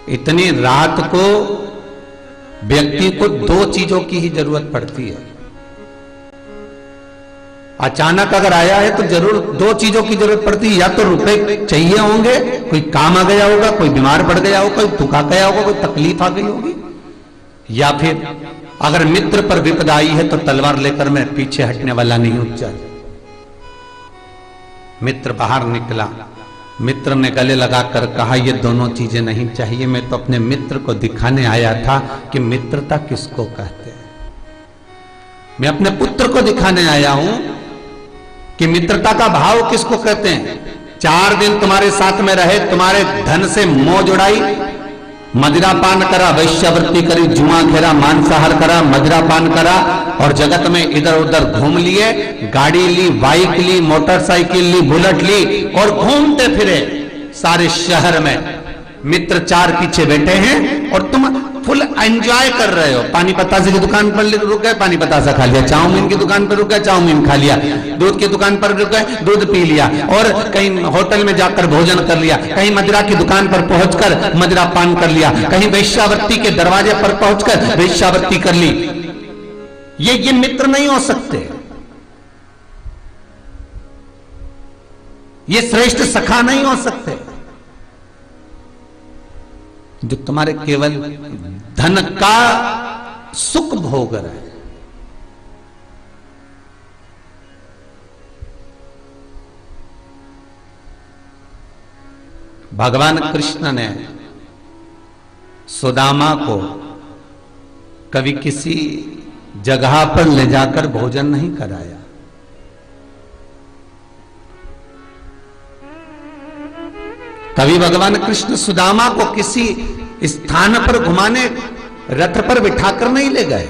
इतनी रात को व्यक्ति को दो चीजों की ही जरूरत पड़ती है। अचानक अगर आया है तो जरूर दो चीजों की जरूरत पड़ती है, या तो रुपए चाहिए होंगे, कोई काम आ गया होगा, कोई बीमार पड़ गया होगा, कोई दुखा गया होगा, कोई तकलीफ आ गई होगी, या फिर अगर मित्र पर विपदा आई है तो तलवार लेकर मैं पीछे हटने वाला नहीं हूं। चल, मित्र बाहर निकला, मित्र ने गले लगाकर कहा ये दोनों चीजें नहीं चाहिए, मैं तो अपने मित्र को दिखाने आया था कि मित्रता किसको कहते हैं। मैं अपने पुत्र को दिखाने आया हूं कि मित्रता का भाव किसको कहते हैं। 4 दिन तुम्हारे साथ में रहे, तुम्हारे धन से मोह जुड़ाई, मदिरा पान करा, वैश्यावृत्ति करी, जुआ खेरा, मांसाहार करा, मदिरा पान करा और जगत में इधर उधर घूम लिए, गाड़ी ली, बाइक ली, मोटरसाइकिल ली, बुलेट ली और घूमते फिरे सारे शहर में। मित्र 4 पीछे बैठे हैं और तुम फुल एंजॉय कर रहे हो। पानी पतासे की दुकान पर रुक गए, पानी पतासा खा लिया, चाउमीन की दुकान पर रुक गए, चाउमीन खा लिया, दूध की दुकान पर रुक गए, दूध पी लिया, और कहीं होटल में जाकर भोजन कर लिया, कहीं मदिरा की दुकान पर पहुंचकर मदिरा पान कर लिया, कहीं वैश्यावृत्ति के दरवाजे पर पहुंचकर वैश्यावृत्ति कर ली। ये मित्र नहीं हो सकते, ये श्रेष्ठ सखा नहीं हो सकते जो तुम्हारे केवल धन का सुख भोग रहे हैं। भगवान कृष्ण ने सुदामा को कभी किसी जगह पर ले जाकर भोजन नहीं कराया। कभी भगवान कृष्ण सुदामा को किसी स्थान पर घुमाने रथ पर बिठाकर नहीं ले गए।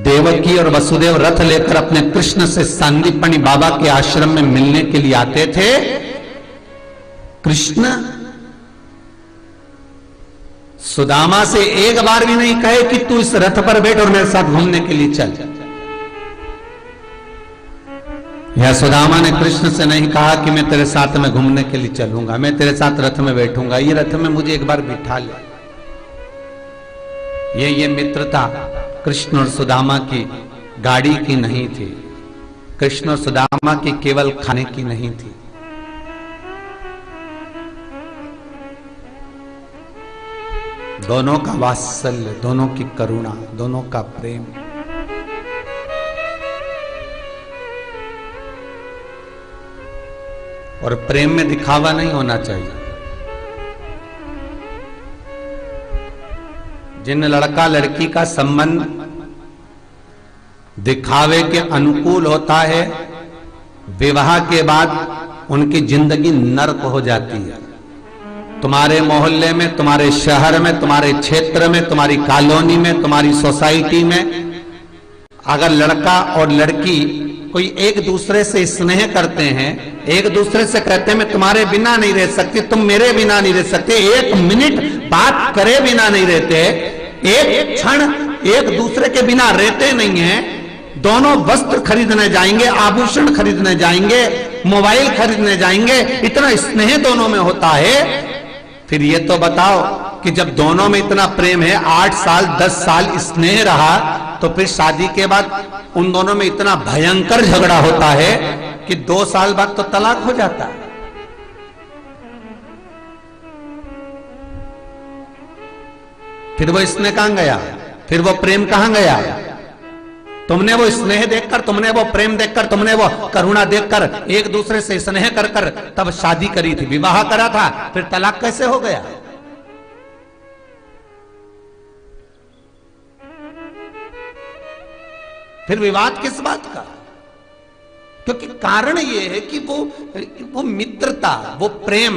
देवकी और वसुदेव रथ लेकर अपने कृष्ण से सांदीपनि बाबा के आश्रम में मिलने के लिए आते थे। कृष्ण सुदामा से एक बार भी नहीं कहे कि तू इस रथ पर बैठ और मेरे साथ घूमने के लिए चल। या सुदामा ने कृष्ण से नहीं कहा कि मैं तेरे साथ में घूमने के लिए चलूंगा, मैं तेरे साथ रथ में बैठूंगा, ये रथ में मुझे एक बार बिठा ले। ये मित्रता कृष्ण और सुदामा की गाड़ी की नहीं थी, कृष्ण और सुदामा की केवल खाने की नहीं थी। दोनों का वात्सल्य, दोनों की करुणा, दोनों का प्रेम। और प्रेम में दिखावा नहीं होना चाहिए। जिन लड़का लड़की का संबंध दिखावे के अनुकूल होता है, विवाह के बाद उनकी जिंदगी नर्क हो जाती है। तुम्हारे मोहल्ले में, तुम्हारे शहर में, तुम्हारे क्षेत्र में, तुम्हारी कॉलोनी में, तुम्हारी सोसाइटी में अगर लड़का और लड़की कोई एक दूसरे से स्नेह करते हैं, एक दूसरे से कहते हैं मैं तुम्हारे बिना नहीं रह सकती, तुम मेरे बिना नहीं रह सकते, 1 मिनट बात करे बिना नहीं रहते, एक क्षण एक दूसरे के बिना रहते नहीं है, दोनों वस्त्र खरीदने जाएंगे, आभूषण खरीदने जाएंगे, मोबाइल खरीदने जाएंगे, इतना स्नेह दोनों में होता है। फिर ये तो बताओ कि जब दोनों में इतना प्रेम है, 8 साल 10 साल स्नेह रहा, तो फिर शादी के बाद उन दोनों में इतना भयंकर झगड़ा होता है कि 2 साल बाद तो तलाक हो जाता है। फिर वो स्नेह कहां गया, फिर वो प्रेम कहां गया? तुमने वो स्नेह देखकर, तुमने वो प्रेम देखकर, तुमने वो करुणा देखकर, एक दूसरे से स्नेह कर कर तब शादी करी थी, विवाह करा था, फिर तलाक कैसे हो गया? फिर विवाद किस बात का? क्योंकि कारण यह है कि वो मित्रता, वो प्रेम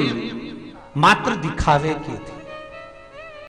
मात्र दिखावे की थी।